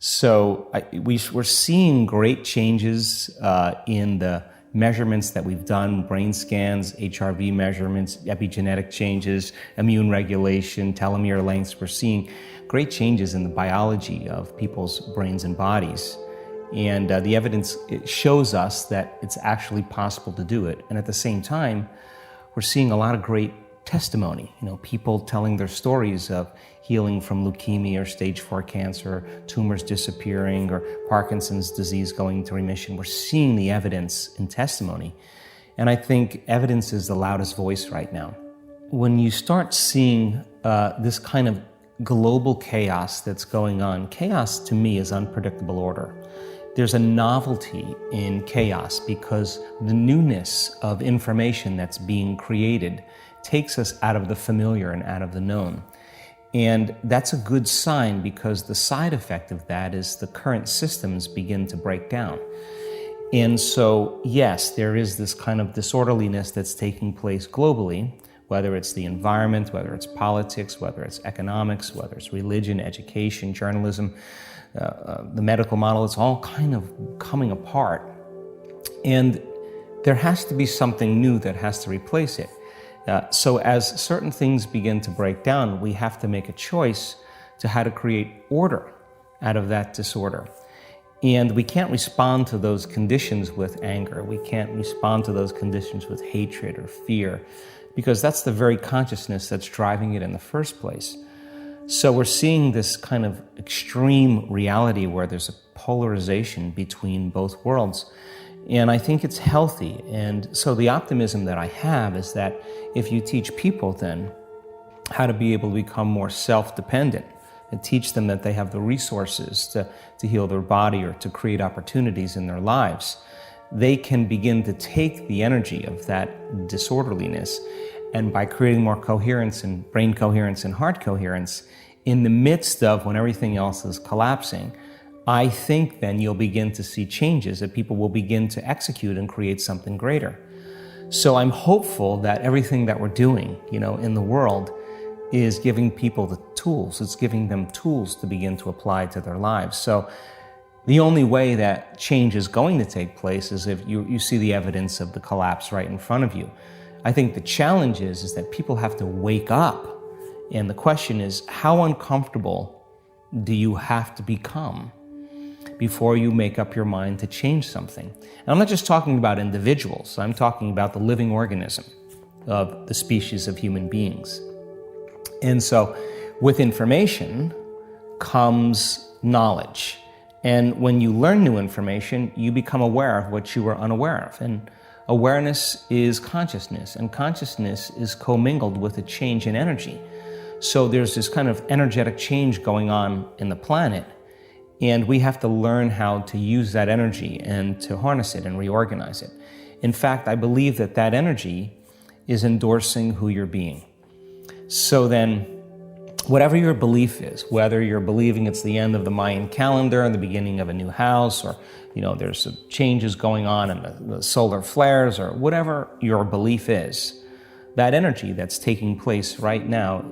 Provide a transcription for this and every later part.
So we're seeing great changes in the measurements that we've done, brain scans, HRV measurements, epigenetic changes, immune regulation, telomere lengths. We're seeing great changes in the biology of people's brains and bodies. And the evidence shows us that it's actually possible to do it. And at the same time, we're seeing a lot of great testimony, people telling their stories of healing from leukemia or stage 4 cancer, tumors disappearing, or Parkinson's disease going into remission. We're seeing the evidence in testimony. And I think evidence is the loudest voice right now. When you start seeing this kind of global chaos that's going on, chaos to me is unpredictable order. There's a novelty in chaos because the newness of information that's being created takes us out of the familiar and out of the known. And that's a good sign because the side effect of that is the current systems begin to break down. And so, yes, there is this kind of disorderliness that's taking place globally, whether it's the environment, whether it's politics, whether it's economics, whether it's religion, education, journalism, the medical model. It's all kind of coming apart. And there has to be something new that has to replace it. So as certain things begin to break down, we have to make a choice to how to create order out of that disorder. And we can't respond to those conditions with anger. We can't respond to those conditions with hatred or fear, because that's the very consciousness that's driving it in the first place. So we're seeing this kind of extreme reality where there's a polarization between both worlds. And I think it's healthy. And so the optimism that I have is that if you teach people then how to be able to become more self-dependent and teach them that they have the resources to heal their body or to create opportunities in their lives, they can begin to take the energy of that disorderliness, and by creating more coherence and brain coherence and heart coherence in the midst of when everything else is collapsing, I think then you'll begin to see changes that people will begin to execute and create something greater. So I'm hopeful that everything that we're doing, in the world is giving people the tools. It's giving them tools to begin to apply to their lives. So the only way that change is going to take place is if you see the evidence of the collapse right in front of you. I think the challenge is that people have to wake up. And the question is, how uncomfortable do you have to become before you make up your mind to change something? And I'm not just talking about individuals. I'm talking about the living organism of the species of human beings. And so with information comes knowledge. And when you learn new information, you become aware of what you were unaware of. And awareness is consciousness, and consciousness is commingled with a change in energy. So there's this kind of energetic change going on in the planet, and we have to learn how to use that energy and to harness it and reorganize it. In fact, I believe that that energy is endorsing who you're being. So then, whatever your belief is, whether you're believing it's the end of the Mayan calendar and the beginning of a new house, or there's changes going on in the solar flares, or whatever your belief is, that energy that's taking place right now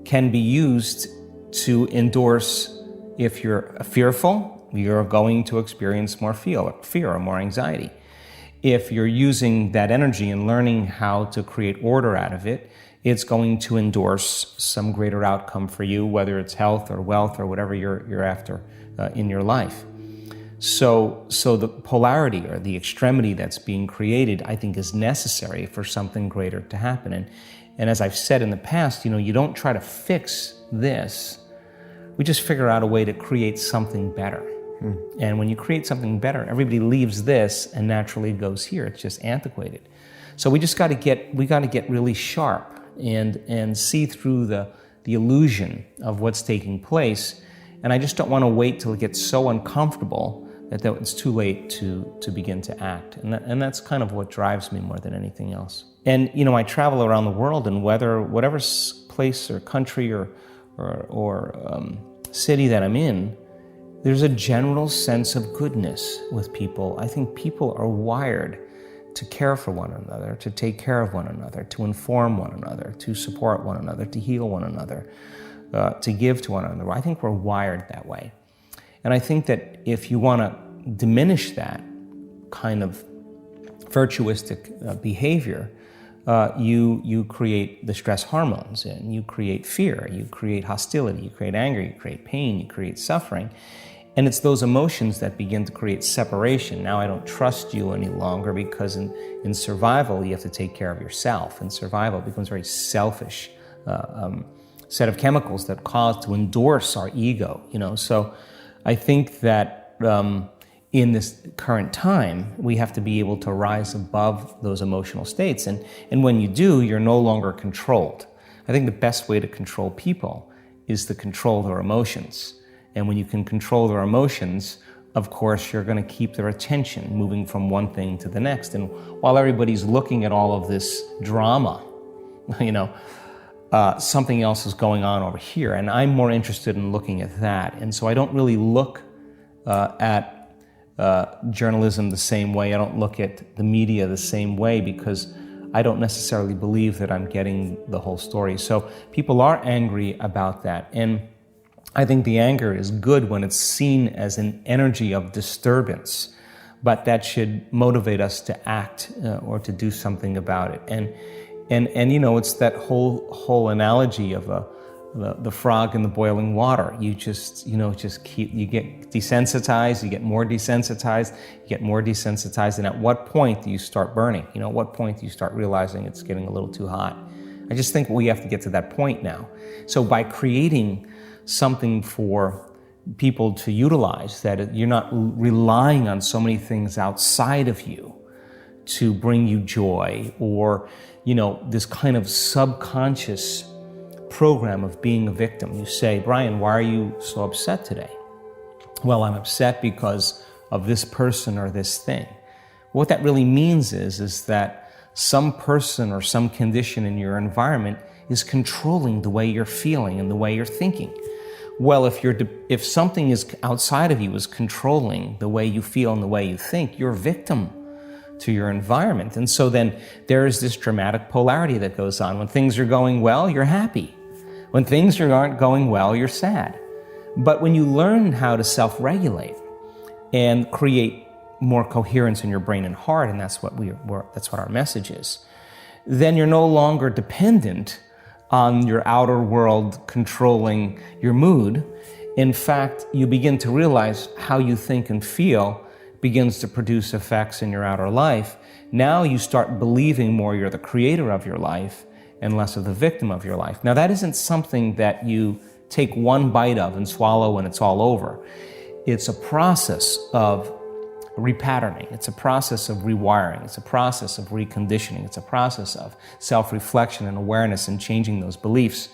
can be used to endorse. If you're fearful, you're going to experience more fear or more anxiety. If you're using that energy and learning how to create order out of it, it's going to endorse some greater outcome for you, whether it's health or wealth or whatever you're after in your life. So the polarity or the extremity that's being created, I think, is necessary for something greater to happen. And as I've said in the past, you don't try to fix this. We just figure out a way to create something better. And when you create something better, everybody leaves this and naturally goes here. It's just antiquated. So we got to get really sharp and see through the illusion of what's taking place. And I just don't want to wait till it gets so uncomfortable that it's too late to begin to act. And that's kind of what drives me more than anything else. And I travel around the world, and whatever place or country or city that I'm in, there's a general sense of goodness with people. I think people are wired to care for one another, to take care of one another, to inform one another, to support one another, to heal one another, to give to one another. I think we're wired that way. And I think that if you want to diminish that kind of virtuistic behavior, you create the stress hormones, and you create fear, you create hostility, you create anger, you create pain, you create suffering. And it's those emotions that begin to create separation. Now I don't trust you any longer, because in survival, you have to take care of yourself. In survival, it becomes a very selfish set of chemicals that cause to endorse our ego, So I think that in this current time, we have to be able to rise above those emotional states. And when you do, you're no longer controlled. I think the best way to control people is to control their emotions. And when you can control their emotions, of course, you're going to keep their attention moving from one thing to the next. And while everybody's looking at all of this drama, something else is going on over here. And I'm more interested in looking at that. And so I don't really look at journalism the same way. I don't look at the media the same way, because I don't necessarily believe that I'm getting the whole story. So people are angry about that. And I think the anger is good when it's seen as an energy of disturbance, but that should motivate us to act or to do something about it. And it's that whole analogy of the frog in the boiling water. You just get desensitized, you get more desensitized, you get more desensitized, and at what point do you start burning? At what point do you start realizing it's getting a little too hot? I just think we have to get to that point now. So by creating something for people to utilize, that you're not relying on so many things outside of you to bring you joy, or this kind of subconscious program of being a victim. You say, Brian, why are you so upset today? Well, I'm upset because of this person or this thing. What that really means is that some person or some condition in your environment is controlling the way you're feeling and the way you're thinking. Well, if something is outside of you is controlling the way you feel and the way you think, you're a victim to your environment. And so then there is this dramatic polarity that goes on. When things are going well, you're happy. When things aren't going well, you're sad. But when you learn how to self-regulate and create more coherence in your brain and heart, and that's what our message is, then you're no longer dependent on your outer world controlling your mood. In fact, you begin to realize how you think and feel begins to produce effects in your outer life. Now you start believing more you're the creator of your life and less of the victim of your life. Now that isn't something that you take one bite of and swallow and it's all over. It's a process of repatterning. It's a process of rewiring. It's a process of reconditioning. It's a process of self-reflection and awareness and changing those beliefs.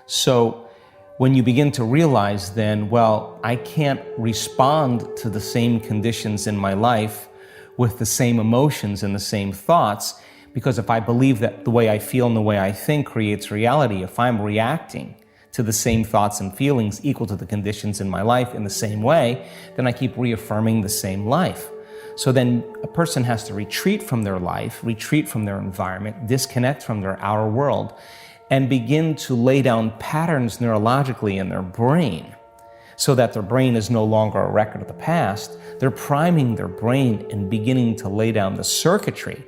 So when you begin to realize then, well, I can't respond to the same conditions in my life with the same emotions and the same thoughts, because if I believe that the way I feel and the way I think creates reality, if I'm reacting to the same thoughts and feelings equal to the conditions in my life in the same way, then I keep reaffirming the same life. So then a person has to retreat from their life, retreat from their environment, disconnect from their outer world, and begin to lay down patterns neurologically in their brain so that their brain is no longer a record of the past. They're priming their brain and beginning to lay down the circuitry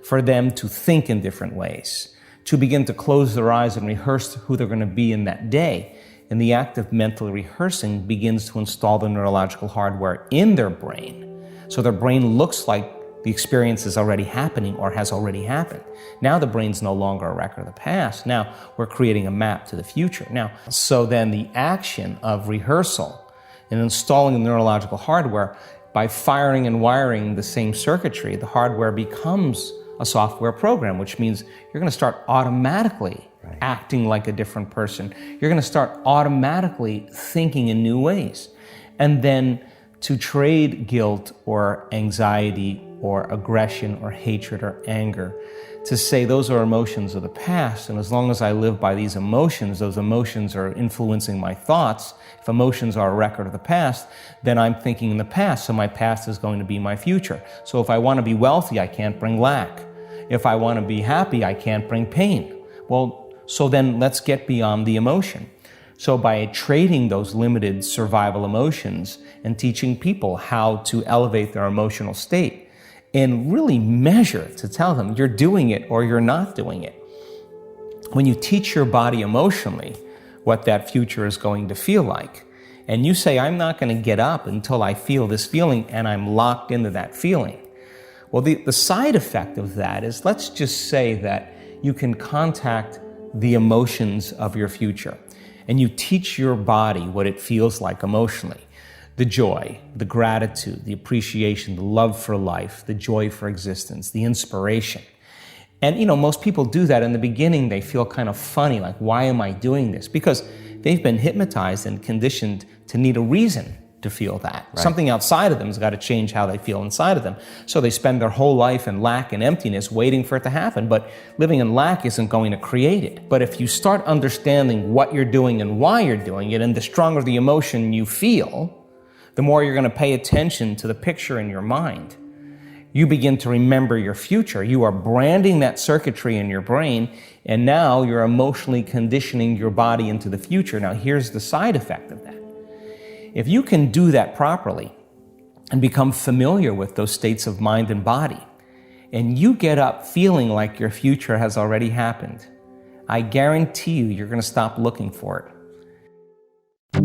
for them to think in different ways, to begin to close their eyes and rehearse who they're going to be in that day. And the act of mental rehearsing begins to install the neurological hardware in their brain. So their brain looks like the experience is already happening or has already happened. Now the brain's no longer a record of the past. Now we're creating a map to the future. So then the action of rehearsal and installing the neurological hardware, by firing and wiring the same circuitry, the hardware becomes a software program, which means you're going to start automatically acting like a different person. You're going to start automatically thinking in new ways. And then to trade guilt or anxiety or aggression or hatred or anger, to say those are emotions of the past, and as long as I live by these emotions, those emotions are influencing my thoughts. If emotions are a record of the past, then I'm thinking in the past, so my past is going to be my future. So if I want to be wealthy, I can't bring lack. If I want to be happy, I can't bring pain. Well, so then let's get beyond the emotion. So by trading those limited survival emotions and teaching people how to elevate their emotional state and really measure to tell them you're doing it or you're not doing it. When you teach your body emotionally what that future is going to feel like, and you say, I'm not going to get up until I feel this feeling and I'm locked into that feeling. Well, the side effect of that is, let's just say that you can contact the emotions of your future and you teach your body what it feels like emotionally. The joy, the gratitude, the appreciation, the love for life, the joy for existence, the inspiration. And most people do that in the beginning. They feel kind of funny, like, why am I doing this? Because they've been hypnotized and conditioned to need a reason to feel that. Right. Something outside of them has got to change how they feel inside of them. So they spend their whole life in lack and emptiness waiting for it to happen. But living in lack isn't going to create it. But if you start understanding what you're doing and why you're doing it, and the stronger the emotion you feel, the more you're going to pay attention to the picture in your mind. You begin to remember your future. You are branding that circuitry in your brain, and now you're emotionally conditioning your body into the future. Now, here's the side effect of that. If you can do that properly and become familiar with those states of mind and body, and you get up feeling like your future has already happened, I guarantee you're going to stop looking for it.